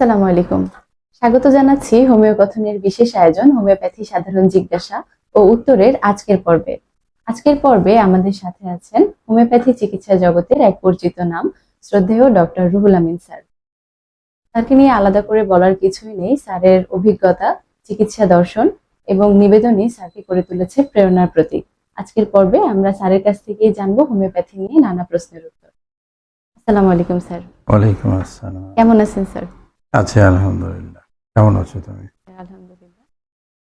আসসালামু আলাইকুম। স্বাগত জানাচ্ছি হোমিওকথনের বিশেষ আয়োজন হোমিওপ্যাথি সাধারণ জিজ্ঞাসা ও উত্তরের আজকের পর্বে। আজকের পর্বে আমাদের সাথে আছেন হোমিওপ্যাথি চিকিৎসা জগতের এক পরিচিত নাম শ্রদ্ধেয় ডক্টর রুহুল আমিন স্যার। তাকে নিয়ে আলাদা করে বলার কিছুই নেই। স্যারের অভিজ্ঞতা, চিকিৎসা দর্শন এবং নিবেদনই স্যারকে করে তুলেছে প্রেরণার প্রতীক। আজকের পর্বে আমরা স্যারের কাছ থেকেই জানবো হোমিওপ্যাথি নিয়ে নানা প্রশ্নের উত্তর। আসসালামু আলাইকুম স্যার। ওয়ালাইকুম আসসালাম। কেমন আছেন স্যার? আছি আলহামদুলিল্লাহ। কেমন আছো তুমি? আলহামদুলিল্লাহ।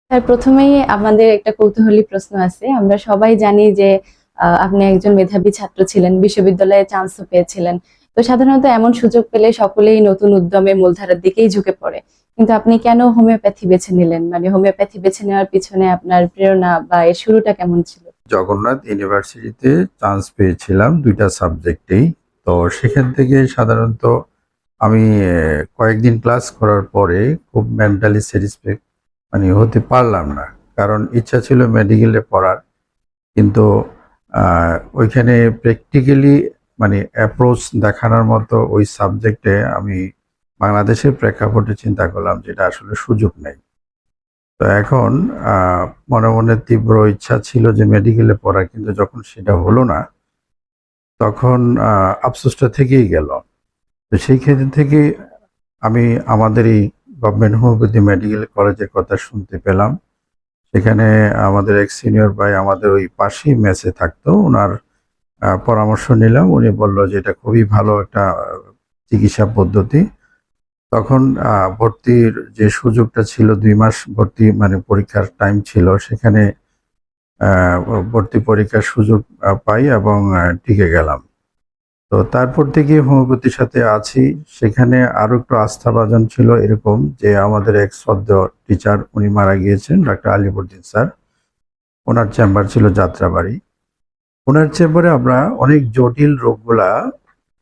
স্যার, প্রথমেই আমাদের একটা কৌতূহলী প্রশ্ন আছে। আমরা সবাই জানি যে আপনি একজন মেধাবী ছাত্র ছিলেন, বিশ্ববিদ্যালয়ে চান্সও পেয়েছিলেন। তো সাধারণত এমন সুযোগ পেলে সকলেই নতুন উদ্যমে মূলধারার দিকেই ঝুঁকে পড়ে। কিন্তু আপনি কেন হোমিওপ্যাথি বেছে নিলেন? মানে হোমিওপ্যাথি বেছে নেওয়ার পিছনে আপনার প্রেরণা বা এর শুরুটা কেমন ছিল? জগন্নাথ ইউনিভার্সিটিতে চান্স পেয়েছিলাম ২টা সাবজেক্টেই। তো সেখান থেকে সাধারণত আমি কয়েকদিন ক্লাস করার পরে খুব মেন্টালি স্যাটিসফাইড হতে পারলাম না। কারণ ইচ্ছা ছিল মেডিকেলে পড়ার। কিন্তু ওইখানে প্র্যাকটিক্যালি অ্যাপ্রোচ দেখানোর মতো ওই সাবজেক্টে আমি বাংলাদেশের প্রেক্ষাপটে চিন্তা করলাম যে এটা আসলে সুযোগ নেই। তো এখন মনে মনে তীব্র ইচ্ছা ছিল যে মেডিকেলে পড়া, কিন্তু যখন সেটা হলো না তখন আফসোসটা থেকেই গেল। তো সেই ক্ষেত্রে থেকে আমি আমাদের এই গভর্নমেন্ট হোমিওপ্যাথি মেডিকেল কলেজের কথা শুনতে পেলাম। সেখানে আমাদের এক সিনিয়র ভাই আমাদের ওই পাশেই মেসে থাকতো, ওনার পরামর্শ নিলাম। উনি বলল যে এটা খুবই ভালো একটা চিকিৎসা পদ্ধতি। তখন ভর্তির যে সুযোগটা ছিল, ২ মাস ভর্তি পরীক্ষার টাইম ছিল, সেখানে ভর্তি পরীক্ষার সুযোগ পাই এবং টিকে গেলাম। তো তারপর থেকে হোমিওপ্যাথির সাথে আছি। সেখানে আরো একটু আস্থাভাজন ছিল এরকম যে আমাদের এক শ্রদ্ধেয় টিচার, উনি মারা গিয়েছেন, ডাক্তার আলিবুদ্দিন স্যার। ওনার চেম্বার ছিল যাত্রাবাড়ি। ওনার চেম্বারে আমরা অনেক জটিল রোগগুলা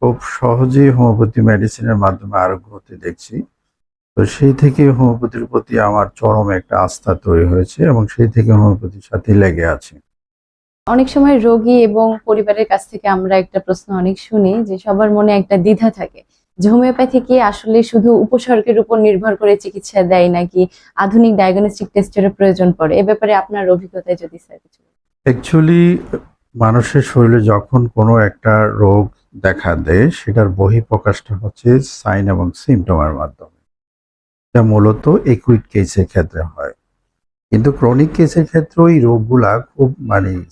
খুব সহজেই হোমিওপ্যাথি মেডিসিনের মাধ্যমে আরোগ্য হতে দেখছি। তো সেই থেকে হোমিওপ্যাথির প্রতি আমার চরম একটা আস্থা তৈরি হয়েছে এবং সেই থেকে হোমিওপ্যাথির সাথে লেগে আছি। অনেক সময় রোগী এবং পরিবারের কাছ থেকে আমরা একটা প্রশ্ন অনেক শুনি যে সবার মনে একটা দ্বিধা থাকে যে হোমিওপ্যাথি কি আসলে শুধু উপসর্গের উপর নির্ভর করে চিকিৎসা দেয় নাকি আধুনিক ডায়াগনস্টিক টেস্টের প্রয়োজন পড়ে? এ ব্যাপারে আপনার অভিজ্ঞতায় যদি স্যার কিছু বলেন। অ্যাকচুয়ালি মানুষের শরীরে যখন কোনো একটা রোগ দেখা দেয়, সেটার বহিঃপ্রকাশটা হচ্ছে সাইন এবং সিমটমের মাধ্যমে। এটা মূলত একুইট কেসের ক্ষেত্রে হয়। কিন্তু ক্রনিক কেসের ক্ষেত্রে ওই রোগগুলা খুব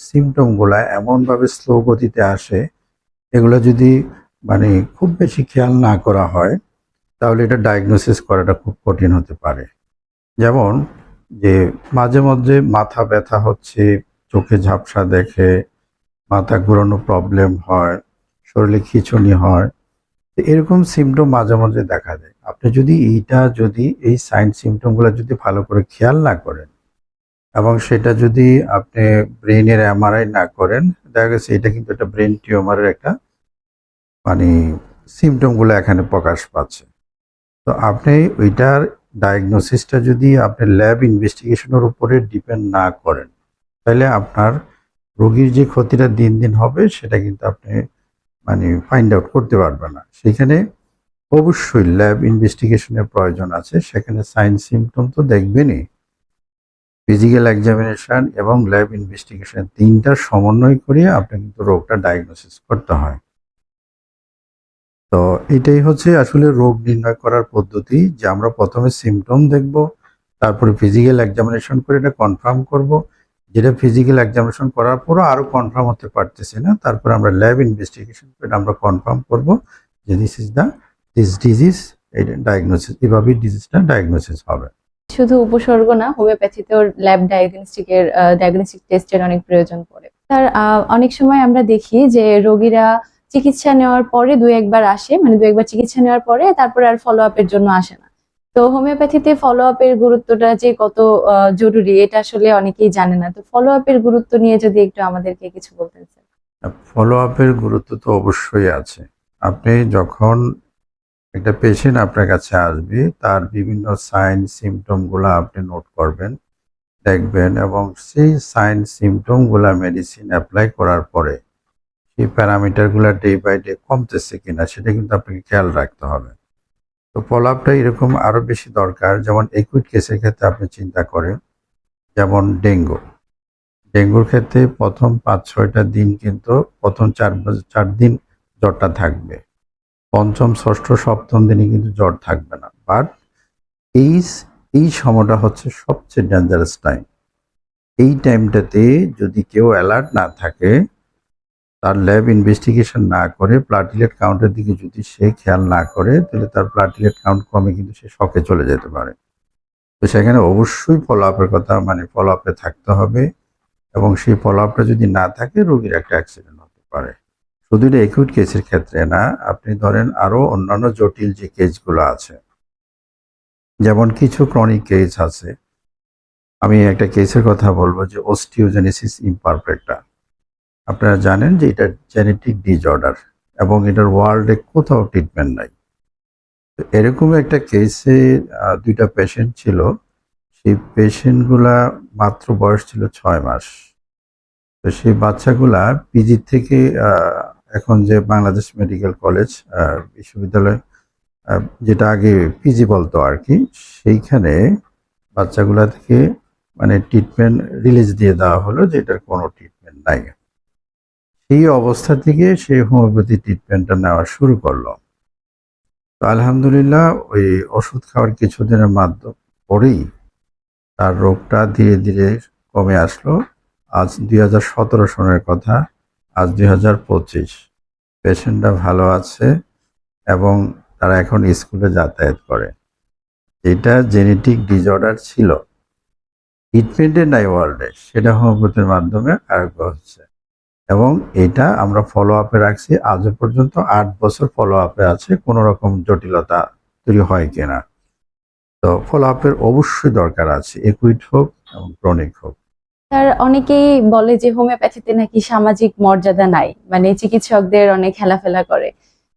সিমটমগুলা এমনভাবে স্লো গতিতে আসে, এগুলো যদি খুব বেশি খেয়াল না করা হয় তাহলে এটা ডায়াগনোসিস করাটা খুব কঠিন হতে পারে। যেমন যে মাঝে মধ্যে মাথা ব্যথা হচ্ছে, চোখে ঝাপসা দেখে, মাথা ঘোরানো প্রবলেম হয়, শরীরে খিঁচুনি হয়। তো এরকম সিমটম মাঝে মাঝে দেখা দেয়। আপনি যদি এই সাইন সিমটমগুলো যদি ভালো করে খেয়াল না করেন এবং সেটা যদি আপনি ব্রেইনের এমআরআই না করেন, দেখা গেছে এটা কিন্তু একটা ব্রেন টিউমারের একটা মানে সিমটমগুলো এখানে প্রকাশ পাচ্ছে। তো আপনি ওইটার ডায়াগনোসিসটা যদি আপনি ল্যাব ইনভেস্টিগেশনের উপরে ডিপেন্ড না করেন, তাহলে আপনার রোগীর যে ক্ষতিটা দিন দিন হবে সেটা কিন্তু আপনি ফাইন্ড আউট করতে পারবেন না। সেখানে অবশ্যই ল্যাব ইনভেস্টিগেশনের প্রয়োজন আছে। সেখানে সাইন সিমটম তো দেখবেনই, ফিজিক্যাল এক্সামিনেশন এবং ল্যাব ইনভেস্টিগেশন ৩টার সমন্বয় করে আপনার কিন্তু রোগটা ডায়াগনোসিস করতে হয়। তো এটাই হচ্ছে আসলে রোগ নির্ণয় করার পদ্ধতি, যে আমরা প্রথমে সিমটম দেখব, তারপরে ফিজিক্যাল এক্সামিনেশন করে এটা কনফার্ম করব। যেটা ফিজিক্যাল এক্সামিনেশন করার পরও আরও কনফার্ম হতে পারতেছি না, তারপরে আমরা ল্যাব ইনভেস্টিগেশন করে আমরা কনফার্ম করব যে দিস ডিজিজ ডায়াগনোসিস, এভাবেই ডিজিজটা ডায়াগনোসিস হবে। শুধু উপসর্গ না, হোমিওপ্যাথিতেও ল্যাব ডায়াগনস্টিক টেস্টের অনেক প্রয়োজন পড়ে। স্যার, অনেক সময় আমরা দেখি যে রোগীরা চিকিৎসা নেওয়ার পরে দু একবার আসে, মানে দু একবার চিকিৎসা নেওয়ার পরে তারপরে আর ফলো আপের জন্য আসে না। তো হোমিওপ্যাথিতে ফলো আপের গুরুত্বটা যে কত জরুরি এটা আসলে অনেকেই জানে না। তো ফলো আপের গুরুত্ব নিয়ে যদি একটু আমাদেরকে কিছু বলতেন স্যার। ফলো আপের গুরুত্ব তো অবশ্যই আছে। আপনি যখন একটা পেশেন্ট আপনার কাছে আসবে, তার বিভিন্ন সাইন সিমটমগুলো আপনি নোট করবেন, দেখবেন এবং সেই সাইন সিমটমগুলা মেডিসিন অ্যাপ্লাই করার পরে সেই প্যারামিটারগুলো ডে বাই ডে কমতেছে কিনা সেটা কিন্তু আপনাকে খেয়াল রাখতে হবে। তো ফলো আপটা এরকম আরো বেশি দরকার, যেমন একুইট কেসের ক্ষেত্রে আপনি চিন্তা করেন, যেমন ডেঙ্গুর ক্ষেত্রে প্রথম ৫-৬টা দিন কিন্তু প্রথম ৪ দিন জ্বরটা থাকবে, পঞ্চম ষষ্ঠ সপ্তম দিনে কিন্তু জ্বর থাকবে না। বাট এই এই সময়টা হচ্ছে সবচেয়ে ডেঞ্জারাস টাইম। এই টাইমটাতে যদি কেউ অ্যালার্ট না থাকে, তার ল্যাব ইনভেস্টিগেশন না করে প্লাটিলেট কাউন্টের দিকে যদি সে খেয়াল না করে, তাহলে তার প্লাটিলেট কাউন্ট কমে কিন্তু সে শকে চলে যেতে পারে। তো সেখানে অবশ্যই ফলো আপের কথা, মানে ফলো আপে থাকতে হবে, এবং সেই ফলো আপটা যদি না থাকে রোগীর একটা অ্যাক্সিডেন্ট হতে পারে। শুধু এটা একিউট কেসের ক্ষেত্রে না, আপনি ধরেন আরো অন্যান্য জটিল যে কেসগুলো আছে, যেমন কিছু ক্রনিক কেস আছে। আমি একটা কেসের কথা বলবো, যে অস্টিওজেনেসিস ইমপারফেক্টা। আপনারা জানেন যে এটা জেনেটিক ডিসঅর্ডার এবং এটার ওয়ার্ল্ডে কোথাও ট্রিটমেন্ট নাই। তো এরকম একটা কেসে 2টা পেশেন্ট ছিল। সেই পেশেন্টগুলা মাত্র বয়স ছিল 6 মাস। তো সেই বাচ্চাগুলা পিজি থেকে এখন যে বাংলাদেশ মেডিকেল কলেজ বিশ্ববিদ্যালয়, যেটা আগে পিজি বলতো আর কি, সেইখানে বাচ্চাগুলা থেকে মানে ট্রিটমেন্ট রিলিজ দিয়ে দেওয়া হলো যে এটার কোনো ট্রিটমেন্ট নাই। সেই অবস্থা থেকে সে হোমিওপ্যাথি ট্রিটমেন্টটা নেওয়া শুরু করলো। তো আলহামদুলিল্লাহ ওই ওষুধ খাওয়ার কিছুদিনের মাধ্যমে পরেই তার রোগটা ধীরে ধীরে কমে আসলো। আজ 2017 সনের কথা, আজ 2025। পেশেন্টটা ভালো আছে এবং তারা এখন স্কুলে যাতায়াত করে। এটা জেনেটিক ডিসঅর্ডার ছিল, ট্রিটমেন্টের নাই ওয়ার্ল্ডে, সেটা হোমিওপ্যাথির মাধ্যমে আরোগ্য হচ্ছে। এবং এটা আমরা ফলো আপে রাখছি আজও পর্যন্ত, 8 বছর ফলো আপে আছে, কোনো রকম জটিলতা তৈরি হয় কিনা। তো ফলো আপের অবশ্যই দরকার আছে, একুইট হোক এবং ক্রনিক হোক। স্যার, অনেকেই বলে যে হোমিওপ্যাথিতে নাকি সামাজিক মর্যাদা নাই, মানে চিকিৎসকদের অনেক হেলাফেলা করে।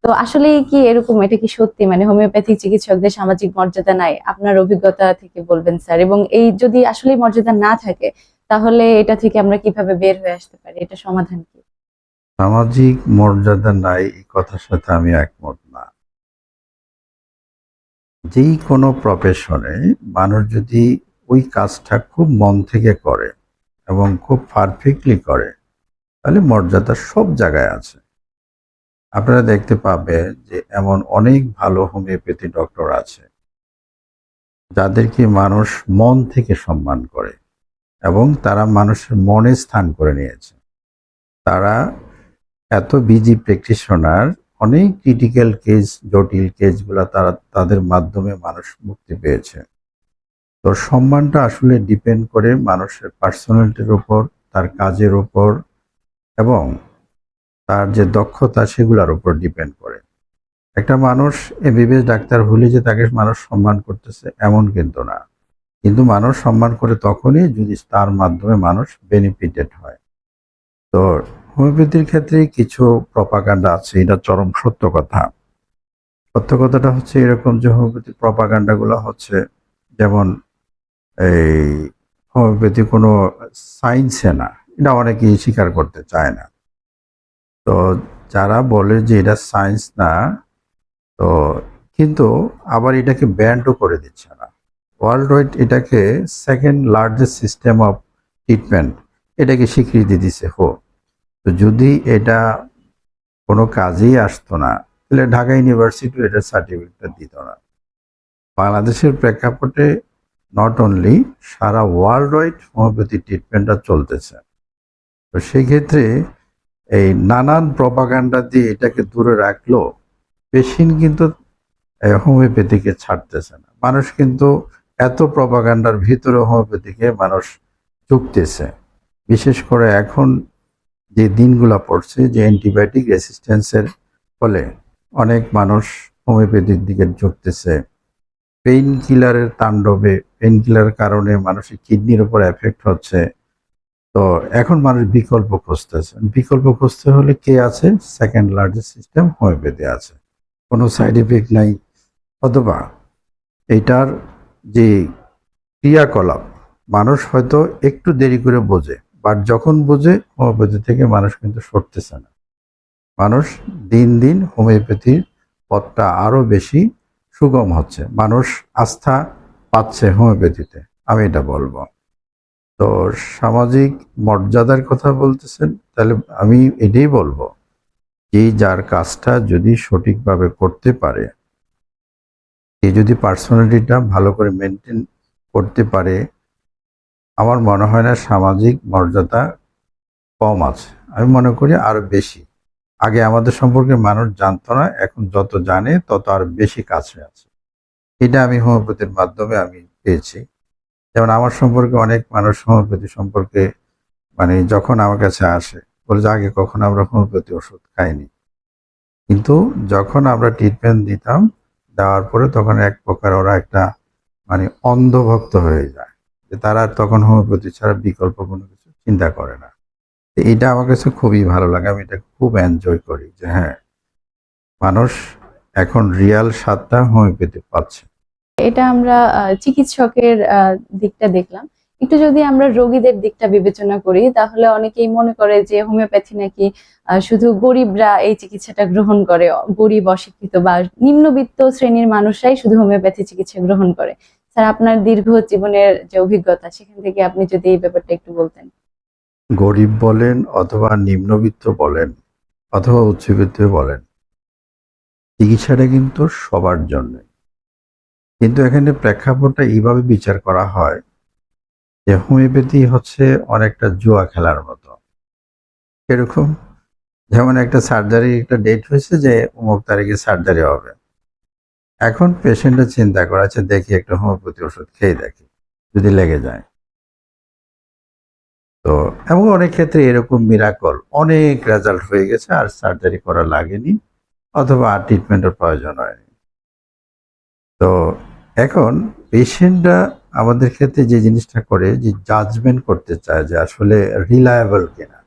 তো আসলে কি এরকম, এটা কি সত্যি, মানে হোমিওপ্যাথিক চিকিৎসকদের সামাজিক মর্যাদা নাই? আপনার অভিজ্ঞতা থেকে বলবেন স্যার। এবং এই যদি আসলে মর্যাদা না থাকে, তাহলে এটা থেকে আমরা কিভাবে বের হয়ে আসতে পারি? এটা সমাধান কি? সামাজিক মর্যাদা নাই এই কথার সাথে আমি একমত না। যেই কোনো প্রফেশনে মানুষ যদি ওই কাজটা খুব মন থেকে করে এবং খুব পারফেক্টলি করে, তাহলে মর্যাদা সব জায়গায় আছে। আপনারা দেখতে পাবেন যে এমন অনেক ভালো হোমিওপ্যাথি ডক্টর আছে যাদেরকে মানুষ মন থেকে সম্মান করে এবং তারা মানুষের মনে স্থান করে নিয়েছে। তারা এত বিজি প্র্যাকটিশনার, অনেক ক্রিটিক্যাল কেস, জটিল কেসগুলো তারা তাদের মাধ্যমে মানুষ মুক্তি পেয়েছে। তো সম্মানটা আসলে ডিপেন্ড করে মানুষের পার্সোনালিটির উপর, তার কাজের উপর এবং তার যে দক্ষতা সেগুলোর উপর ডিপেন্ড করে। একটা মানুষ এমবিবিএস ডাক্তার হলে যে তাকে মানুষ সম্মান করতেছে এমন কিন্তু না, কিন্তু মানুষ সম্মান করে তখনই যদি তার মাধ্যমে মানুষ বেনিফিটেড হয়। তো হোমিওপ্যাথির ক্ষেত্রে কিছু প্রপাগান্ডা আছে, এটা চরম সত্য কথা। সত্য কথাটা হচ্ছে এরকম যে হোমিওপ্যাথি প্রপাগান্ডাগুলো হচ্ছে, যেমন এই হোমিওপ্যাথি কোনো সায়েন্সে না, এটা অনেকেই স্বীকার করতে চায় না। তো যারা বলে যে এটা সায়েন্স না, তো কিন্তু আবার এটাকে ব্যান্ডও করে দিচ্ছে না। ওয়ার্ল্ড ওয়াইড এটাকে second largest system of treatment, এটাকে স্বীকৃতি দিছে তো যদি এটা কোনো কাজেই আসতো না, তাহলে ঢাকা ইউনিভার্সিটি এটার সার্টিফিকেটটা দিত না। বাংলাদেশের প্রেক্ষাপটে নট অনলি, সারা ওয়ার্ল্ড ওয়াইড হোমিওপ্যাথি ট্রিটমেন্টটা চলতেছে। তো সেই ক্ষেত্রে এই নানান প্রপাগান্ডা দিয়ে এটাকে দূরে রাখলো, পেশেন্ট কিন্তু হোমিওপ্যাথিকে ছাড়তেছে না। মানুষ কিন্তু এত প্রপাগান্ডার ভিতরে হোমিওপ্যাথিকে মানুষ ঝুঁকতেছে। বিশেষ করে এখন যে দিনগুলা পড়ছে, যে অ্যান্টিবায়োটিক রেসিস্ট্যান্সের ফলে অনেক মানুষ হোমিওপ্যাথির দিকে ঝুঁকতেছে। পেইন কিলারের তাণ্ডবে, পেইন কিলারের কারণে মানুষের কিডনির উপর এফেক্ট হচ্ছে। তো এখন মানুষ বিকল্প খুঁজতেছে। বিকল্প খুঁজতে হলে কে আছে? সেকেন্ড লার্জেস্ট সিস্টেম হোমিওপ্যাথি আছে, কোনো সাইড ইফেক্ট নাই, অথবা এইটার যে ক্রিয়াকলাপ মানুষ হয়তো একটু দেরি করে বোঝে, বাট যখন বোঝে হোমিওপ্যাথি থেকে মানুষ কিন্তু সরতেছে না। মানুষ দিন দিন হোমিওপ্যাথির পথটা আরো বেশি সুগম হচ্ছে, মানুষ আস্থা পাচ্ছে হোমিওপ্যাথিতে, আমি এটা বলবো। তো সামাজিক মর্যাদার কথা বলতেছেন, তাহলে আমি এটাই বলবো যে যার কাজটা যদি সঠিকভাবে করতে পারে, সে যদি পার্সোনালিটিটা ভালো করে মেনটেন করতে পারে, আমার মনে হয় না সামাজিক মর্যাদা কম আছে, আমি মনে করি আরো বেশি। আগে আমাদের সম্পর্কে মানুষ জানতো না, এখন যত জানে তত আর বেশি কাছে আছে। এটা আমি হোমিওপ্যাথির মাধ্যমে আমি পেয়েছি। যেমন আমার সম্পর্কে অনেক মানুষ হোমিওপ্যাথি সম্পর্কে মানে যখন আমার কাছে আসে বলে যে আগে কখনো আমরা হোমিওপ্যাথি ওষুধ খাইনি, কিন্তু যখন আমরা ট্রিটমেন্ট দিতাম, দেওয়ার পরে তখন এক প্রকার ওরা একটা মানে অন্ধভক্ত হয়ে যায়, যে তারা আর তখন হোমিওপ্যাথি ছাড়া বিকল্প কোনো কিছু চিন্তা করে না। তো এটা আমার কাছে খুবই ভালো লাগে, আমি এটা খুব এনজয় করি যে হ্যাঁ, মানুষ এখন রিয়াল স্বাদটা হোমিওপ্যাথি পাচ্ছে। এটা আমরা চিকিৎসকের দিকটা দেখলাম। একটু যদি আমরা রোগীদের দিকটা বিবেচনা করি, তাহলে অনেকেই মনে করে যে হোমিওপ্যাথি নাকি শুধু গরিবরা এই চিকিৎসাটা গ্রহণ করে, গরিব অশিক্ষিত বা নিম্নবিত্ত শ্রেণীর মানুষরাই শুধু হোমিওপ্যাথি চিকিৎসা গ্রহণ করে। স্যার, আপনার দীর্ঘ জীবনের যে অভিজ্ঞতা, সেখান থেকে আপনি যদি এই ব্যাপারটা একটু বলতেন। গরিব বলেন অথবা নিম্নবিত্ত বলেন অথবা উচ্চবিত্ত বলেন, চিকিৎসাটা কিন্তু সবার জন্য। কিন্তু এখানে প্রেক্ষাপটটা এইভাবে বিচার করা হয় যে হোমিওপ্যাথি হচ্ছে অনেকটা জুয়া খেলার মতো। এরকম যেমন একটা সার্জারি, একটা ডেট হয়েছে যে অমুক তারিখে সার্জারি হবে, এখন পেশেন্টটা চিন্তা করে আচ্ছা দেখি একটা হোমিওপ্যাথি ওষুধ খেয়ে দেখি যদি লেগে যায়। তো এবং অনেক ক্ষেত্রে এরকম মিরাকল অনেক রেজাল্ট হয়ে গেছে, আর সার্জারি করা লাগেনি অথবা আর ট্রিটমেন্টের প্রয়োজন হয়নি। তো এখন পেশেন্টরা আমাদের ক্ষেত্রে যে জিনিসটা করে, যে জাজমেন্ট করতে চায় যে আসলে রিলায়েবল কিনা,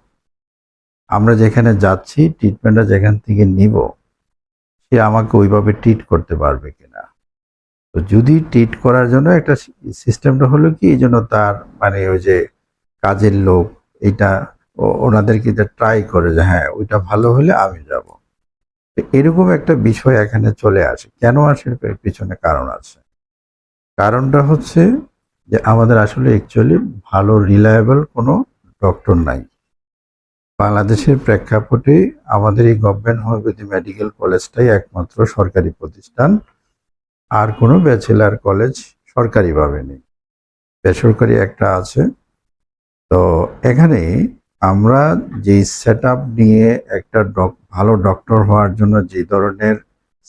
আমরা যেখানে যাচ্ছি ট্রিটমেন্টটা যেখান থেকে নিব সে আমাকে ওইভাবে ট্রিট করতে পারবে কিনা। তো যদি ট্রিট করার জন্য একটা সিস্টেমটা হলো কি, এই জন্য তার মানে ওই যে কাজের লোক এটা ওনাদেরকে ট্রাই করে যে হ্যাঁ ওইটা ভালো হলে আমি যাব। এরকম একটা বিষয় এখানে চলে আসে। কেন আসে এর পিছনে কারণ আছে। কারণটা হচ্ছে যে আমাদের আসলে অ্যাকচুয়ালি ভালো রিলায়েবল কোনো ডক্টর নাই বাংলাদেশের প্রেক্ষাপটে। আমাদের এই গভর্নমেন্ট হোমিওপ্যাথি মেডিকেল কলেজটাই একমাত্র সরকারি প্রতিষ্ঠান, আর কোনো ব্যাচেলার কলেজ সরকারিভাবে নেই, বেসরকারি একটা আছে। তো এখানে আমরা যে সেট আপ নিয়ে একটা ভালো ডক্টর হওয়ার জন্য যে ধরনের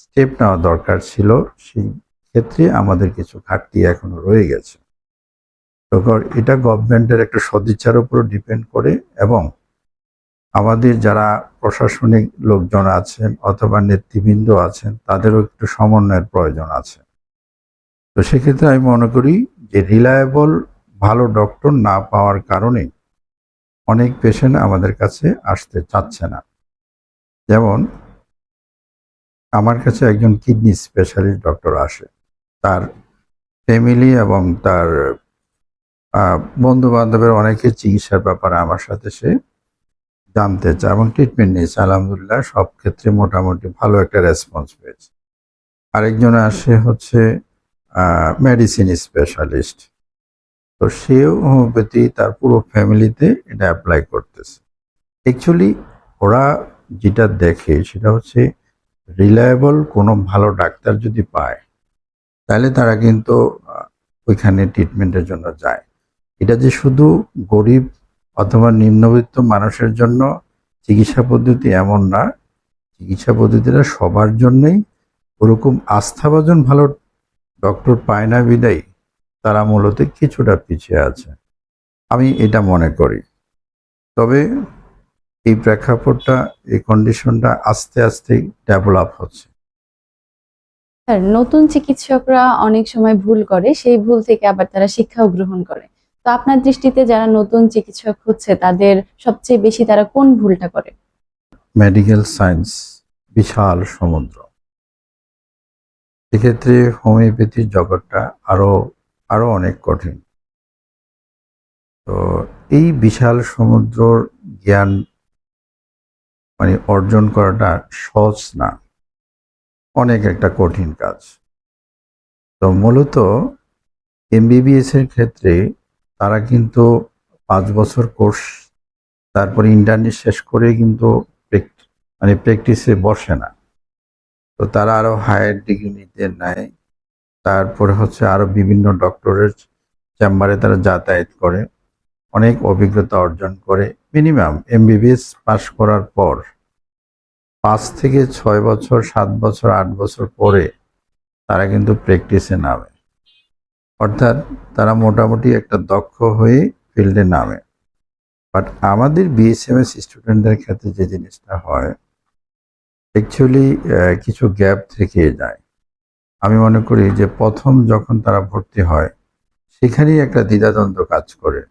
স্টেপ নেওয়া দরকার ছিল, সেই ক্ষেত্রে আমাদের কিছু ঘাটতি এখনো রয়ে গেছে। তো এটা গভর্নমেন্টের একটা সদিচ্ছার উপর ডিপেন্ড করে, এবং আমাদের যারা প্রশাসনিক লোকজন আছেন অথবা নেতৃবৃন্দ আছেন তাদেরও একটু সমন্বয়ের প্রয়োজন আছে। তো সেক্ষেত্রে আমি মনে করি যে রিলায়েবল ভালো ডক্টর না পাওয়ার কারণে অনেক পেশেন্ট আমাদের কাছে আসতে চাচ্ছে না। যেমন আমার কাছে একজন কিডনি স্পেশালিস্ট ডক্টর আসে, তার ফ্যামিলি এবং তার বন্ধু বান্ধবের অনেকে চিকিৎসার ব্যাপারে আমার সাথে সে জানতে চায় এবং ট্রিটমেন্ট নিয়েছে, আলহামদুলিল্লাহ সব ক্ষেত্রে মোটামুটি ভালো একটা রেসপন্স পেয়েছে। আরেকজন আসে হচ্ছে মেডিসিন স্পেশালিস্ট, তো সেও হোমিওপ্যাথি তার পুরো ফ্যামিলিতে এটা অ্যাপ্লাই করতেছে। অ্যাকচুয়ালি ওরা যেটা দেখে সেটা হচ্ছে রিলায়েবল কোনো ভালো ডাক্তার যদি পায় তাহলে তারা কিন্তু ওইখানে ট্রিটমেন্টের জন্য যায়। এটা যে শুধু গরিব অথবা নিম্নবিত্ত মানুষের জন্য চিকিৎসা পদ্ধতি এমন না, চিকিৎসা পদ্ধতিটা সবার জন্যই। ওরকম আস্থাভাজন ভালো ডক্টর পায় না বিদায়ী তারা মূলত কিছুটা পিছিয়ে আছে, আমি এটা মনে করি। তবে এই প্রেক্ষাপটটা, এই কন্ডিশনটা আস্তে আস্তে ডেভেলপ হচ্ছে। স্যার, নতুন চিকিৎসকরা অনেক সময় ভুল করে, সেই ভুল থেকে আবার তারা শিক্ষাও গ্রহণ করে। তো আপনার দৃষ্টিতে যারা নতুন চিকিৎসক হচ্ছে, তাদের সবচেয়ে বেশি তারা কোন ভুলটা করে? মেডিকেল সায়েন্স বিশাল সমুদ্র, এক্ষেত্রে হোমিওপ্যাথির জগৎটা আরো আরো অনেক কঠিন। তো এই বিশাল সমুদ্রর জ্ঞান মানে অর্জন করাটা সহজ না, অনেক একটা কঠিন কাজ। তো মূলত এমবিবিএস এর ক্ষেত্রে তারা কিন্তু 5 বছর কোর্স, তারপরে ইন্টার্নি শেষ করে কিন্তু মানে প্র্যাকটিসে বসে না। তো তারা আরো হায়ার ডিগ্রি নিতে নেয়। তারপরে হচ্ছে আরো বিভিন্ন ডক্টরের চেম্বারে তারা যাতায়াত করে, অনেক অভিজ্ঞতা অর্জন করে। মিনিমাম এমবিবিএস পাশ করার পর 5 থেকে 6 বছর, 7 বছর, 8 বছর পরে তারা কিন্তু প্র্যাকটিসে নামে, অর্থাৎ তারা মোটামুটি একটা দক্ষ হয়ে ফিল্ডে নামে। বাট আমাদের বিএসএমএস স্টুডেন্টদের ক্ষেত্রে যে জিনিসটা হয়, অ্যাকচুয়ালি কিছু গ্যাপ থেকে যায়। আমি মনে করি যে প্রথম যখন তারা ভর্তি হয় সেখানেই একটা দ্বিধাদ্বন্দ্ব কাজ করে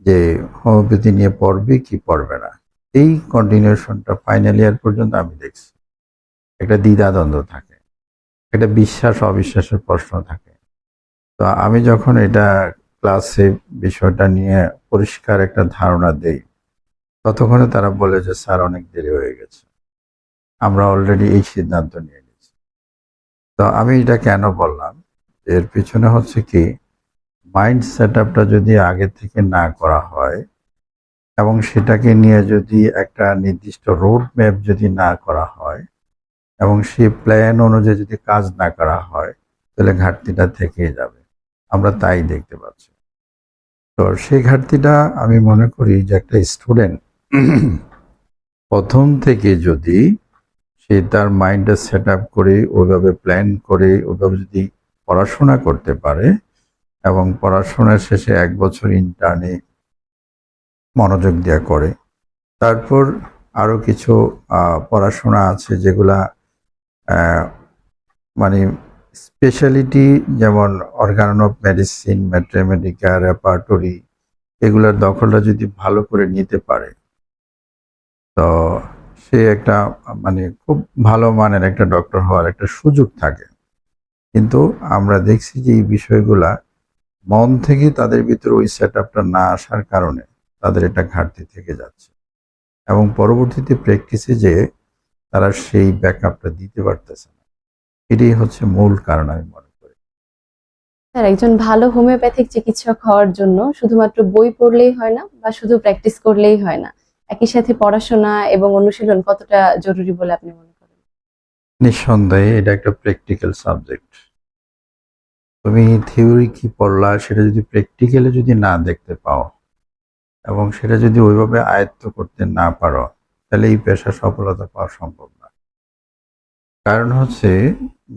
যে হোমিওপ্যাথি নিয়ে পড়বে কি পড়বে না। এই কন্টিনিউশনটা ফাইনাল ইয়ার পর্যন্ত আমি দেখছি। একটা দ্বিধাদ্বন্দ্ব থাকে, একটা বিশ্বাস অবিশ্বাসের প্রশ্ন থাকে। তো আমি যখন এটা ক্লাসে বিষয়টা নিয়ে পরিষ্কার একটা ধারণা দেই, ততক্ষণে তারা বলে যে স্যার অনেক দেরি হয়ে গেছে, আমরা অলরেডি এই সিদ্ধান্ত নিয়ে নিয়েছি। তো আমি এটা কেন বললাম, এর পিছনে হচ্ছে কি, মাইন্ড সেট আপটা যদি আগে থেকে না করা হয় এবং সেটাকে নিয়ে যদি একটা নির্দিষ্ট রোড ম্যাপ যদি না করা হয় এবং সেই প্ল্যান অনুযায়ী যদি কাজ না করা হয়, তাহলে ঘাটতিটা থেকেই যাবে। আমরা তাই দেখতে পাচ্ছি। তো সেই ঘাটতিটা আমি মনে করি যে একটা স্টুডেন্ট প্রথম থেকে যদি সে তার মাইন্ডটা সেট আপ করে ওইভাবে প্ল্যান করে ওইভাবে যদি পড়াশোনা করতে পারে এবং পড়াশোনার শেষে 1 বছর ইন্টার্নে মনোযোগ দেওয়া করে, তারপর আরো কিছু পড়াশোনা আছে যেগুলা মানে স্পেশালিটি, যেমন organ of medicine, Mathematica, repertory, এগুলোর দখলটা যদি ভালো করে নিতে পারে, তো সে একটা মানে খুব ভালো মানের একটা ডক্টর হওয়ার একটা সুযোগ থাকে। কিন্তু আমরা দেখছি যে এই বিষয়গুলা মন থেকে তাদের ভিতরে ওই সেট আপটা না আসার কারণে তাদের এটা ঘাটতি থেকে যাচ্ছে এবং পরবর্তীতে প্র্যাকটিসে যে তারা সেই ব্যাকআপটা দিতে পারতেছে না। এটাই হচ্ছে মূল কারণ আমি মনে করি। স্যার, একজন ভালো হোমিওপ্যাথিক চিকিৎসক হওয়ার জন্য শুধুমাত্র বই পড়লেই হয় না বা শুধু প্র্যাকটিস করলেই হয় না, একই সাথে পড়াশোনা এবং অনুশীলন কতটা জরুরি বলে আপনি মনে করেন? নিঃসন্দেহে এটা একটা প্র্যাকটিক্যাল সাবজেক্ট। তুমি থিওরি কি পড়লা সেটা যদি প্র্যাকটিক্যালে যদি না দেখতে পাও এবং সেটা যদি ওইভাবে আয়ত্ত করতে না পারো, তাহলে এই পেশা সফলতা পাওয়া সম্ভব না। কারণ হচ্ছে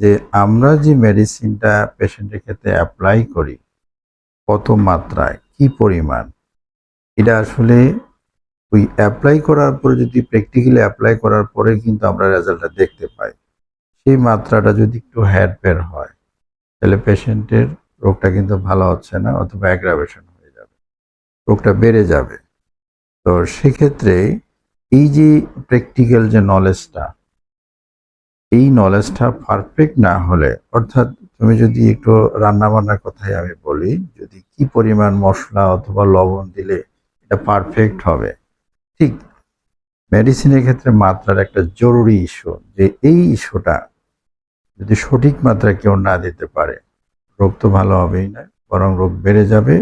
যে আমরা যে মেডিসিনটা পেশেন্টের ক্ষেত্রে অ্যাপ্লাই করি, কত মাত্রায়, কি পরিমাণ, এটা আসলে ওই অ্যাপ্লাই করার পরে যদি প্র্যাকটিক্যালি অ্যাপ্লাই করার পরে কিন্তু আমরা রেজাল্টটা দেখতে পাই। সেই মাত্রাটা যদি একটু হেরফের হয়, তাহলে পেশেন্টের রোগটা কিন্তু ভালো হচ্ছে না, অথবা অ্যাগ্রাভেশন হয়ে যাবে, রোগটা বেড়ে যাবে। তো সেক্ষেত্রে এই যে প্র্যাকটিক্যাল যে নলেজটা, এই নলেজটা পারফেক্ট না হলে, অর্থাৎ তুমি যদি একটু রান্না বান্নার কথাই আমি বলি, যদি কি পরিমাণ মশলা অথবা লবণ দিলে এটা পারফেক্ট হবে, ঠিক মেডিসিনের ক্ষেত্রে মাত্রার একটা জরুরি ইস্যু, যে এই ইস্যুটা যদি সঠিক মাত্রায় কেউ না দিতে পারে, রোগ তো ভালো হবেই না, বরং রোগ বেড়ে যাবে।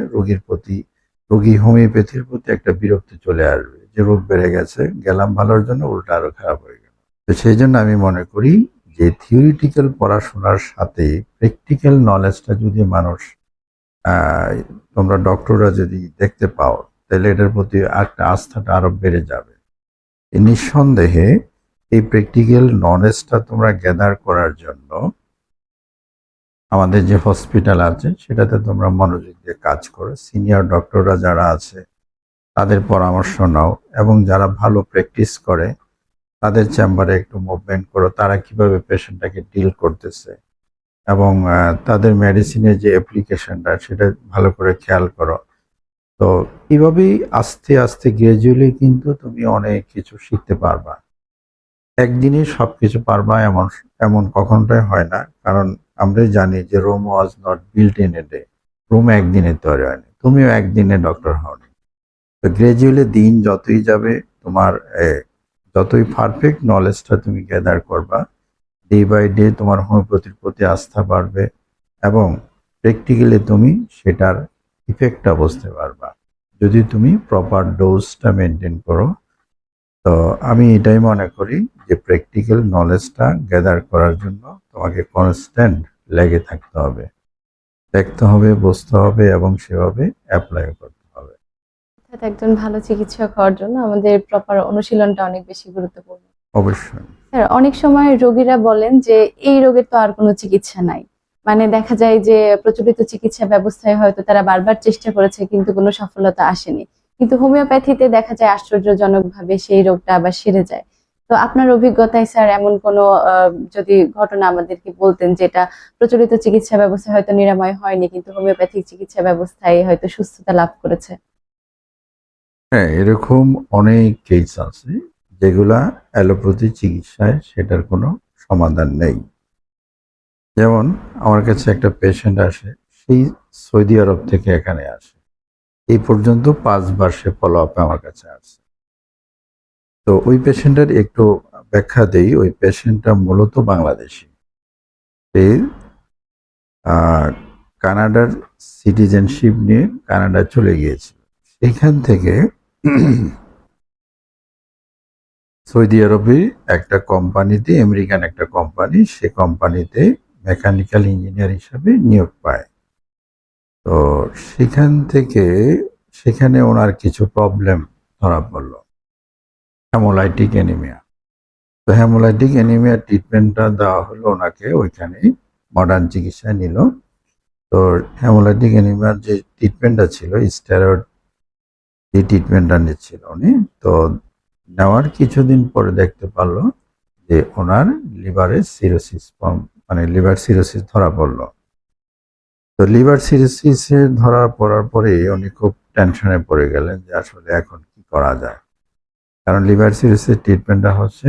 রোগী হোমিওপ্যাথির প্রতি একটা বিরক্তি চলে আসবে যে রোগ বেড়ে গেছে, গেলাম ভালোর জন্য, উল্টা আরো খারাপ হয়ে গেল। তো সেই জন্য আমি মনে করি যে থিওরিটিক্যাল পড়াশোনার সাথে প্র্যাকটিক্যাল নলেজটা যদি মানুষ, আহ, তোমরা ডক্টররা যদি দেখতে পাও, তাহলে এটার প্রতি একটা আস্থাটা আরো বেড়ে যাবে। নিঃসন্দেহে এই প্র্যাকটিক্যাল নলেজটা তোমরা গ্যাদার করার জন্য আমাদের যে হসপিটাল আছে সেটাতে তোমরা মনোযোগ দিয়ে কাজ করো, সিনিয়র ডক্টররা যারা আছে তাদের পরামর্শ নাও এবং যারা ভালো প্র্যাকটিস করে তাদের চেম্বারে একটু মুভমেন্ট করো, তারা কিভাবে পেশেন্টটাকে ডিল করতেছে এবং তাদের মেডিসিনের যে অ্যাপ্লিকেশনটা সেটা ভালো করে খেয়াল করো। তো এইভাবেই আস্তে আস্তে গ্রাজুয়ালি কিন্তু তুমি অনেক কিছু শিখতে পারবা। একদিনে সবকিছু পারবা এমন এমন কখনোটাই হয় না, কারণ আমরাই জানি যে Rome was not built in a day. Rome একদিনে তৈরি হয়নি, তুমিও একদিনে ডক্টর হওনি। তো গ্রাজুয়ালি দিন যতই যাবে, তোমার যতই পারফেক্ট নলেজটা তুমি গ্যাদার করবা, ডে বাই ডে তোমার হোমিওপ্যাথির প্রতি আস্থা বাড়বে এবং প্র্যাকটিক্যালি তুমি সেটার ইফেক্টটা বুঝতে পারবা যদি তুমি প্রপার ডোজটা মেনটেন করো। তো আমি এটাই মনে করি যে প্র্যাকটিক্যাল নলেজটা গ্যাদার করার জন্য তোমাকে কনস্ট্যান্ট লেগে থাকতে হবে, দেখতে হবে, বুঝতে হবে এবং সেভাবে অ্যাপ্লাই করতে হবে। অর্থাৎ একজন ভালো চিকিৎসক হওয়ার জন্য আমাদের প্রপার অনুশীলনটা অনেক বেশি গুরুত্বপূর্ণ। অবশ্যই। স্যার, অনেক সময় রোগীরা বলেন যে এই রোগের তো আর কোনো চিকিৎসা নাই। মানে দেখা যায় যে প্রচলিত চিকিৎসা ব্যবস্থায় হয়তো তারা বারবার চেষ্টা করেছে কিন্তু কোনো সফলতা আসেনি, কিন্তু হোমিওপ্যাথিতে দেখা যায় আশ্চর্যজনকভাবে সেই রোগটা আবার সেরে যায়। তো আপনার অভিজ্ঞতায় স্যার এমন কোনো যদি ঘটনা আমাদেরকে বলতেন যেটা প্রচলিত চিকিৎসা ব্যবস্থায় হয়তো নিরাময় হয়নি কিন্তু হোমিওপ্যাথিক চিকিৎসা ব্যবস্থায় হয়তো সুস্থতা লাভ করেছে। হ্যাঁ, এরকম অনেক কেস আছে যেগুলা অ্যালোপ্যাথি চিকিৎসায় সেটার কোনো সমাধান নেই। যেমন আমার কাছে একটা পেশেন্ট আসে, সেই সৌদি আরব থেকে এখানে আসে, এই পর্যন্ত 5 বার সে ফলো আপে আমার কাছে আসছে। তো ওই পেশেন্টের একটু ব্যাখ্যা দেই। ওই পেশেন্টটা মূলত বাংলাদেশি। সে আহ, কানাডার সিটিজেনশিপ নিয়ে কানাডা চলে গিয়েছিল। সেখান থেকে সৌদি আরবে একটা কোম্পানিতে, আমেরিকান একটা কোম্পানি, সে কোম্পানিতে মেকানিক্যাল ইঞ্জিনিয়ার হিসাবে নিয়োগ পায়। তো সেখান থেকে সেখানে ওনার কিছু প্রবলেম ধরা পড়লো, হেমোলাইটিক অ্যানিমিয়া। তো হেমোলাইটিক অ্যানিমিয়া ট্রিটমেন্টটা দেওয়া হলো ওনাকে, ওইখানে মডার্ন চিকিৎসায় নিল। তো হেমোলাইটিক অ্যানিমিয়ার যে ট্রিটমেন্টটা ছিল, স্টেরয়েড যে ট্রিটমেন্টটা নিচ্ছিল উনি, তো নেওয়ার কিছুদিন পরে দেখতে পারলো যে ওনার লিভারে সিরোসিস, মানে লিভার সিরোসিস ধরা পড়লো। তো লিভার সিরোসিসে ধরা পড়ার পরে উনি খুব টেনশনে পড়ে গেলেন যে আসলে এখন কি করা যায়। কারণ লিভার সিরোসিস ট্রিটমেন্টটা হচ্ছে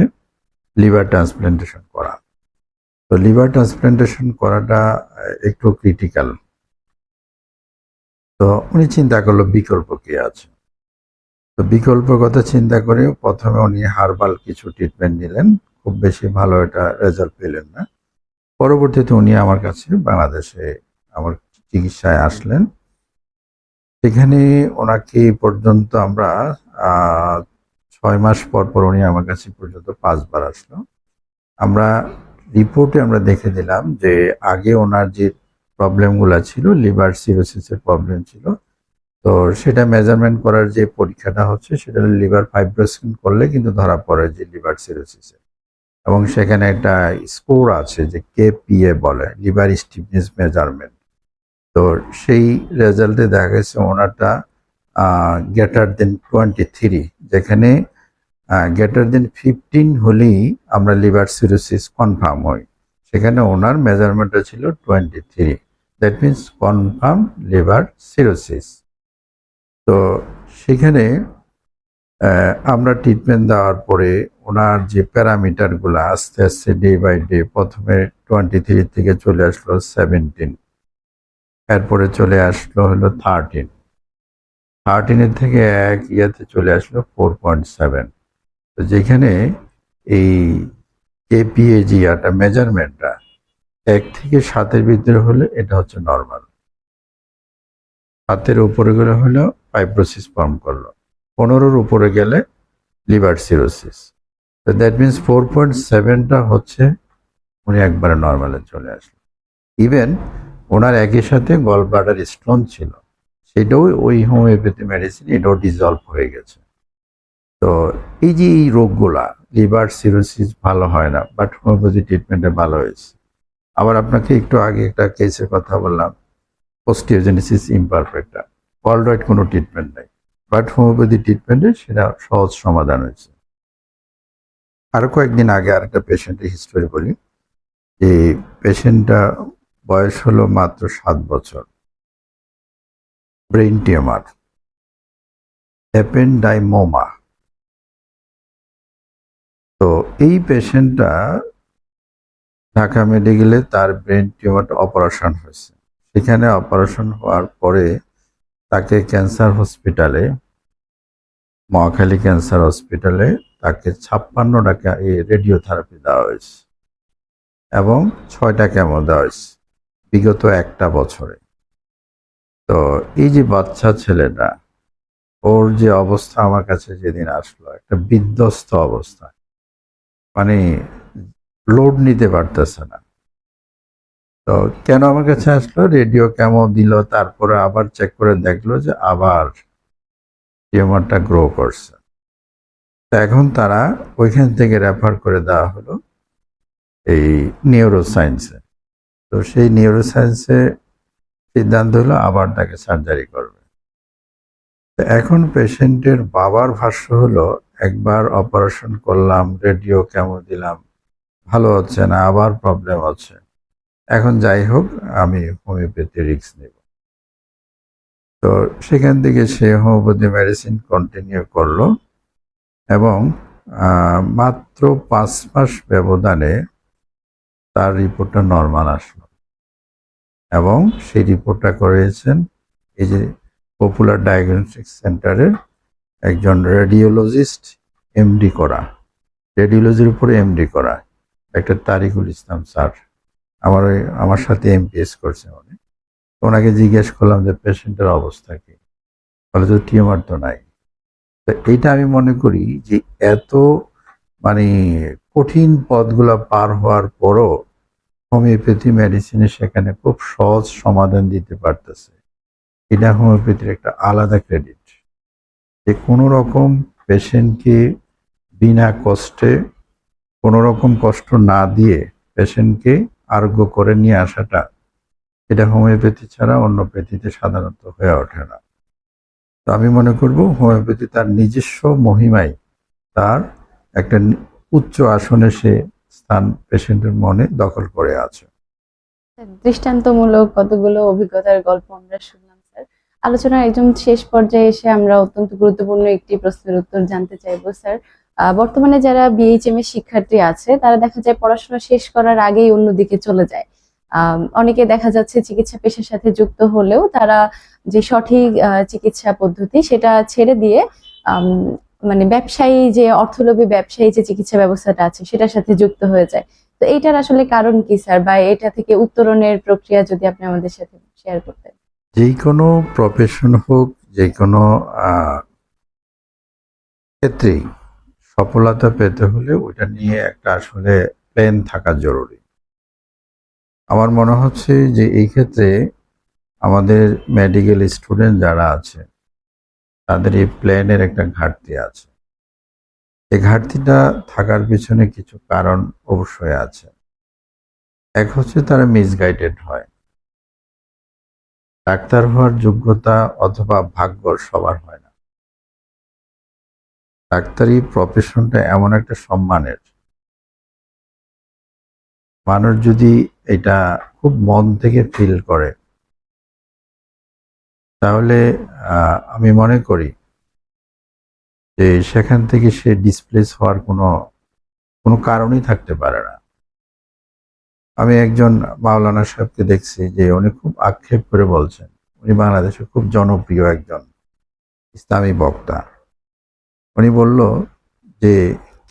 লিভার ট্রান্সপ্লান্টেশন করা। তো লিভার ট্রান্সপ্লান্টেশন করাটা একটু ক্রিটিক্যাল। তো উনি চিন্তা করলো বিকল্প কি আছে। তো বিকল্প কথা চিন্তা করে প্রথমে উনি হার্বাল কিছু ট্রিটমেন্ট নিলেন, খুব বেশি ভালো এটা রেজাল্ট পেলেন না। পরবর্তীতে উনি আমার কাছে বাংলাদেশে আমার চিকিৎসায় আসলেন। সেখানে ওনাকে পর্যন্ত আমরা 6 মাস পর পর উনি আমার কাছে পর্যন্ত 5 বার আসলো। আমরা রিপোর্টে আমরা দেখে দিলাম যে আগে ওনার যে প্রবলেমগুলো ছিল, লিভার সিরোসিসের প্রবলেম ছিল। তো সেটা মেজারমেন্ট করার যে পরীক্ষাটা হচ্ছে সেটা লিভার ফাইব্রোসিন করলে কিন্তু ধরা পড়ে যে লিভার সিরোসিসে, এবং সেখানে একটা স্কোর আছে যে কেপিএ বলে, লিভার স্টিফনেস মেজারমেন্ট। তো সেই রেজাল্টে দেখা গেছে ওনারটা গ্রেটার দেন 23, যেখানে গ্রেটার দেন 15 হলেই আমরা লিভার সিরোসিস কনফার্ম হই। সেখানে ওনার মেজারমেন্টটা ছিল 23, that means confirm liver cirrhosis. তো সেখানে আমরা ট্রিটমেন্ট দেওয়ার পরে ওনার যে প্যারামিটারগুলো আস্তে আস্তে ডে বাই ডে, প্রথমে 23 থেকে চলে আসলো 17, এরপরে চলে আসলো হলো 13 থেকে এক ইয়াতে চলে আসলো 4.7। তো যেখানে এই কেপিএ জিয়াটা মেজারমেন্টটা 1 থেকে 7-এর ভিতরে হলে এটা হচ্ছে নর্মাল, 7-এর উপরে গেলে হলো ফাইব্রোসিস ফর্ম করলো, 15-এর উপরে গেলে লিভার সিরোসিস। তো দ্যাট মিনস 4.7টা হচ্ছে উনি একবারে নর্মালে চলে আসলো। ইভেন ওনার একই সাথে গল ব্লাডার স্টোন ছিল, সেটাও ওই হোমিওপ্যাথি মেডিসিন এটাও ডিজলভ হয়ে গেছে। তো এই যে এই রোগগুলা, লিভার সিরোসিস ভালো হয় না, বাট হোমিওপ্যাথি ট্রিটমেন্টে ভালো হয়েছে। আবার আপনাকে একটু আগে একটা কেসের কথা বললাম, অস্টিওজেনেসিস ইমপারফেক্টা, ওয়ার্ল্ড ওয়াইড কোনো ট্রিটমেন্ট নেই, বাট হোমিওপ্যাথি ট্রিটমেন্টে সেটা সহজ সমাধান হয়েছে। আরো কয়েকদিন আগে আরেকটা পেশেন্টের হিস্টোরি বলি। যে পেশেন্টটা বয়স হলো মাত্র 7 বছর, ব্রেইন টিউমার, অ্যাপেন্ডাইমোমা। তো এই পেশেন্টটা ঢাকা মেডিকেলে তার ব্রেন টিউমারটা অপারেশন হয়েছে। সেখানে অপারেশন হওয়ার পরে তাকে ক্যান্সার হসপিটালে, মহাখালী ক্যান্সার হসপিটালে তাকে 56 টাকা রেডিওথেরাপি দেওয়া হয়েছে এবং 6টা কেমো দেওয়া হয়েছে। বিগত একটা বছরে। তো এই যে বাচ্চা ছেলেটা, ওর যে অবস্থা আমার কাছে যেদিন আসলো, একটা বিধ্বস্ত অবস্থা, মানে লোড নিতে পারতেছে না। তো কেন আমার কাছে আসলো, রেডিও কেমো দিল, তারপরে আবার চেক করে দেখলো যে আবার টিউমারটা গ্রো করছে। তো এখন তারা ওইখান থেকে রেফার করে দেওয়া হলো এই নিউরোসায়েন্সে। তো সেই নিউরোসায়েন্সে সিদ্ধান্ত হলো আবার তাকে সার্জারি করবে। তো এখন পেশেন্টের বাবার ভাষ্য হলো, একবার অপারেশন করলাম, রেডিও কেমো দিলাম, ভালো হচ্ছে না, আবার প্রবলেম হচ্ছে। এখন যাই হোক, আমি হোমিওপ্যাথি রিস্ক নেব। তো সেখান থেকে সে হোমিওপ্যাথি মেডিসিন কন্টিনিউ করলো এবং মাত্র 5 মাস ব্যবধানে তার রিপোর্টটা নর্মাল আসলো এবং সেই রিপোর্টটা করিয়েছেন এই যে পপুলার ডায়াগনস্টিক সেন্টারের একজন রেডিওলজিস্ট, এমডি করা, রেডিওলজির উপরে এমডি করা একটা তারিকুল ইসলাম স্যার। আমার সাথে এমপিএস করছে উনি। ওনাকে জিজ্ঞেস করলাম যে পেশেন্টের অবস্থা কি, বলে তো টিউমার তো নাই। তো এইটা আমি মনে করি যে এত মানে কঠিন পথগুলা পার হওয়ার পরও হোমিওপ্যাথি মেডিসিনে সেখানে খুব সহজ সমাধান দিতে পারতেছে। এটা হোমিওপ্যাথির একটা আলাদা ক্রেডিট, যে কোনো রকম পেশেন্টকে বিনা কষ্টে, কোনো রকম কষ্ট না দিয়ে পেশেন্টকে আরোগ্য করে নিয়ে আসাটা, এটা হোমিওপ্যাথি ছাড়া অন্য প্যাথিতে সাধারণত হয়ে ওঠে না। তো আমি মনে করব হোমিওপ্যাথি তার নিজস্ব মহিমায় তার একটা উচ্চ আসনে সে স্থান পেশেন্টের মনে দখল করে আছে। দৃষ্টান্তমূলক কতগুলো অভিজ্ঞতার গল্প আমরা শুনলাম স্যার। আলোচনার একদম শেষ পর্যায়ে এসে আমরা অত্যন্ত গুরুত্বপূর্ণ একটি প্রশ্নের উত্তর জানতে চাইবো স্যার। বর্তমানে যারা বিএইচএম এর শিক্ষার্থী আছে তারা দেখা যায় পড়াশোনা শেষ করার আগেই অন্যদিকে চলে যায়। অনেকে দেখা যাচ্ছে চিকিৎসা পেশার সাথে যুক্ত হলেও তারা যে সঠিক চিকিৎসা পদ্ধতি সেটা ছেড়ে দিয়ে আম, মানে ব্যবসায়ী যে অর্থলোভী ব্যবসায়ী যে চিকিৎসা ব্যবস্থাটা আছে সেটার সাথে যুক্ত হয়ে যায়। তো এইটার আসলে কারণ কি স্যার, বা এটা থেকে উত্তরণের প্রক্রিয়া যদি আপনি আমাদের সাথে শেয়ার করতেন। যে কোনো প্রফেশন হোক, যে কোনো ক্ষেত্রেই সফলতা পেতে হলে ওইটা নিয়ে একটা আসলে প্ল্যান থাকা জরুরি। আমার মনে হচ্ছে যে এই ক্ষেত্রে আমাদের মেডিকেল স্টুডেন্ট যারা আছে তাদের এই প্ল্যানের একটা ঘাটতি আছে। এই ঘাটতিটা থাকার পিছনে কিছু কারণ অবশ্যই আছে। এক হচ্ছে তারা মিসগাইডেড হয়। ডাক্তার হওয়ার যোগ্যতা অথবা ভাগ্য সবার হয় না। ডাক্তারি প্রফেশনটা এমন একটা সম্মানের, মানুষ যদি এটা খুব মন থেকে ফিল করে তাহলে আমি মনে করি যে সেখান থেকে সে ডিসপ্লেস হওয়ার কোনো কোনো কারণই থাকতে পারে না। আমি একজন মাওলানা সাহেবকে দেখছি যে উনি খুব আক্ষেপ করে বলছেন, উনি বাংলাদেশে খুব জনপ্রিয় একজন ইসলামী বক্তা। উনি বলল যে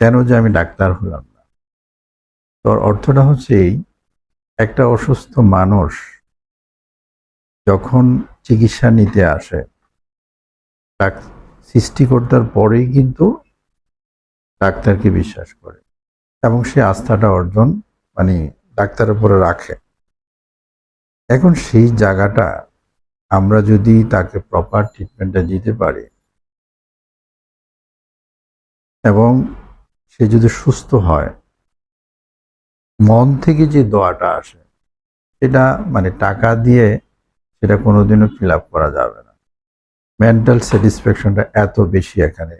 কেন যে আমি ডাক্তার হলাম না। তোর অর্থটা হচ্ছে এই, একটা অসুস্থ মানুষ যখন চিকিৎসা নিতে আসে, সৃষ্টিকর্তার পরেই কিন্তু ডাক্তারকে বিশ্বাস করে এবং সে আস্থাটা অর্জন মানে ডাক্তারের উপরে রাখে। এখন সেই জায়গাটা আমরা যদি তাকে প্রপার ট্রিটমেন্টটা দিতে পারি এবং সে যদি সুস্থ হয়, মন থেকে যে দোয়াটা আসে সেটা মানে টাকা দিয়ে সেটা কোনোদিনও ফিল আপ করা যাবে না। মেন্টাল স্যাটিসফ্যাকশনটা এত বেশি এখানে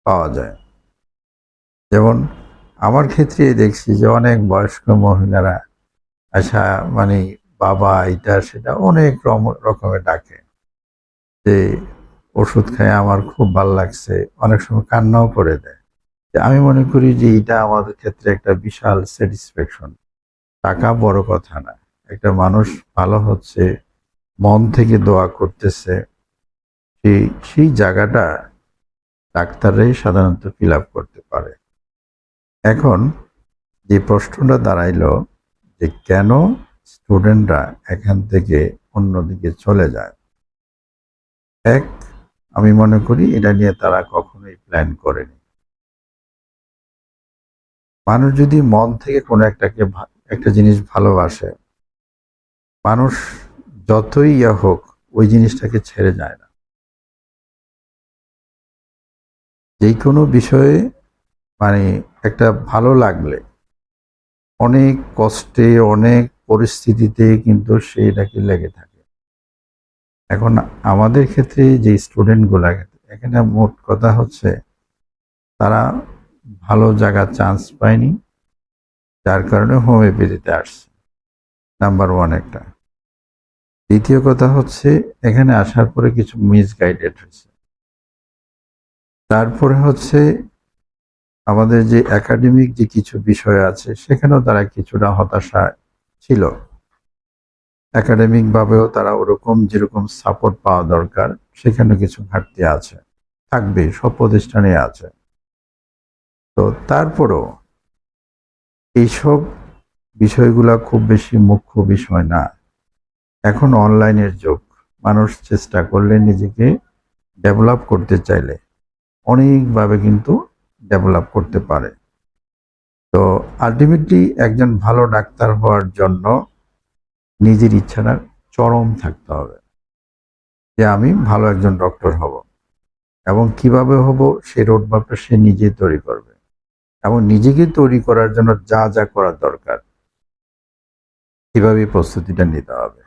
পাওয়া যায়। যেমন আমার ক্ষেত্রে দেখছি যে অনেক বয়স্ক মহিলারা আচ্ছা মানে বাবা এটা সেটা অনেক রকমের ডাকে, যে ওষুধ খায় আমার খুব ভালো লাগছে, অনেক সময় কান্নাও করে দেয়। আমি মনে করি যে এটা আমাদের ক্ষেত্রে একটা বিশাল স্যাটিসফ্যাকশন। টাকা বড় কথা না, একটা মানুষ ভালো হচ্ছে, মন থেকে দোয়া করতেছে, সেই সেই জায়গাটা ডাক্তাররাই সাধারণত ফিল আপ করতে পারে। এখন যে প্রশ্নটা দাঁড়াইলো যে কেন স্টুডেন্টরা এখান থেকে অন্যদিকে চলে যায়। এক, আমি মনে করি এটা নিয়ে তারা কখনোই প্ল্যান করেনি। মানুষ যদি মন থেকে কোনো একটা জিনিস ভালোবাসে, মানুষ যতই ইয়া হোক ওই জিনিসটাকে ছেড়ে যায় না। যে কোনো বিষয়ে মানে একটা ভালো লাগলে অনেক কষ্টে অনেক পরিস্থিতিতে কিন্তু সেটাকে লেগে থাকে। এখন আমাদের ক্ষেত্রে যে স্টুডেন্টগুলা, এখানে মোট কথা হচ্ছে তারা ভালো জায়গা চান্স পায়নি, যার কারণে হোমিওপ্যাথিতে আসছে। নাম্বার ওয়ান একটা। দ্বিতীয় কথা হচ্ছে এখানে আসার পরে কিছু মিসগাইডেড হয়েছে। তারপরে হচ্ছে আমাদের যে একাডেমিক যে কিছু বিষয় আছে সেখানেও তারা কিছুটা হতাশা ছিল। একাডেমিক ভাবেও তারা ওরকম যেরকম সাপোর্ট পাওয়া দরকার সেখানে কিছু ঘাটতি আছে, থাকবে, সব প্রতিষ্ঠানে আছে। তো তারপরও এইসব বিষয়গুলা খুব বেশি মুখ্য বিষয় না। এখন অনলাইনের যুগ, মানুষ চেষ্টা করলে নিজেকে ডেভেলপ করতে চাইলে অনেকভাবে কিন্তু ডেভেলপ করতে পারে। তো আলটিমেটলি একজন ভালো ডাক্তার হওয়ার জন্য নিজের ইচ্ছাটা চরম থাকতে হবে যে আমি ভালো একজন ডক্টর হব, এবং কিভাবে হব সেই রোডম্যাপটা সে নিজে তৈরি করবে, এবং নিজেকে তৈরি করার জন্য যা যা করার দরকার সেভাবেই প্রস্তুতিটা নিতে হবে।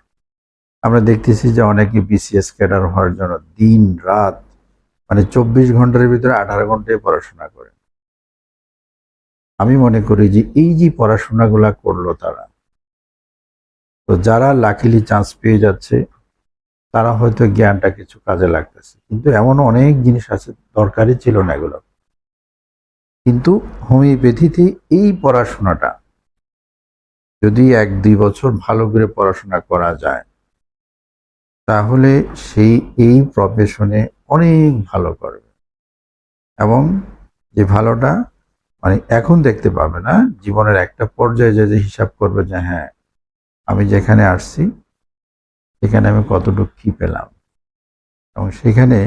আমরা দেখতেছি যে অনেকে বিসিএস ক্যাডার হওয়ার জন্য দিন রাত মানে 24 ঘন্টার ভিতরে 18 ঘন্টায় পড়াশোনা করে। আমি মনে করি যে এই যে পড়াশোনাগুলা করলো তারা, তো যারা লাকিলি চান্স পেয়ে যাচ্ছে তারা হয়তো জ্ঞানটা কিছু কাজে লাগতেছে, কিন্তু এমন অনেক জিনিস আছে দরকারই ছিল না এগুলো। কিন্তু হোমিওপ্যাথিতে এই পড়াশোনাটা যদি 1-2 বছর ভালো করে পড়াশোনা করা যায় তাহলে সেই এই প্রফেশনে অনেক ভালো করবে, এবং যে ভালোটা মানে এখন দেখতে পাবে না, জীবনের একটা পর্যায়ে যে হিসাব করবে যে হ্যাঁ আমি যেখানে আসছি সেখানে আমি কতটুকু কি পেলাম, এবং সেখানে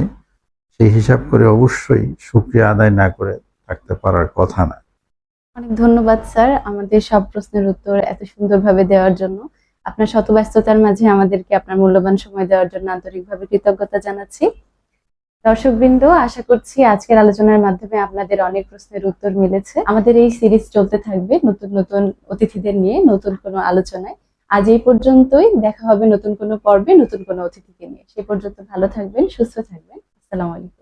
সেই হিসাব করে অবশ্যই শুকরিয়া আদায় না করে থাকতে পারার কথা না। অনেক ধন্যবাদ স্যার আমাদের সব প্রশ্নের উত্তর এত সুন্দরভাবে দেওয়ার জন্য। আপনার শত ব্যস্ততার মাঝে আমাদেরকে আপনার মূল্যবান সময় দেওয়ার জন্য আন্তরিকভাবে কৃতজ্ঞতা জানাচ্ছি। দর্শকবৃন্দ, আশা করছি আজকের আলোচনার মাধ্যমে আপনাদের অনেক প্রশ্নের উত্তর মিলেছে। আমাদের এই সিরিজ চলতে থাকবে নতুন নতুন অতিথিদের নিয়ে, নতুন কোনো আলোচনায়। আজ এই পর্যন্তই, দেখা হবে নতুন কোনো পর্বে নতুন কোনো অতিথিকে নিয়ে। সে পর্যন্ত ভালো থাকবেন, সুস্থ থাকবেন। আসসালামু আলাইকুম।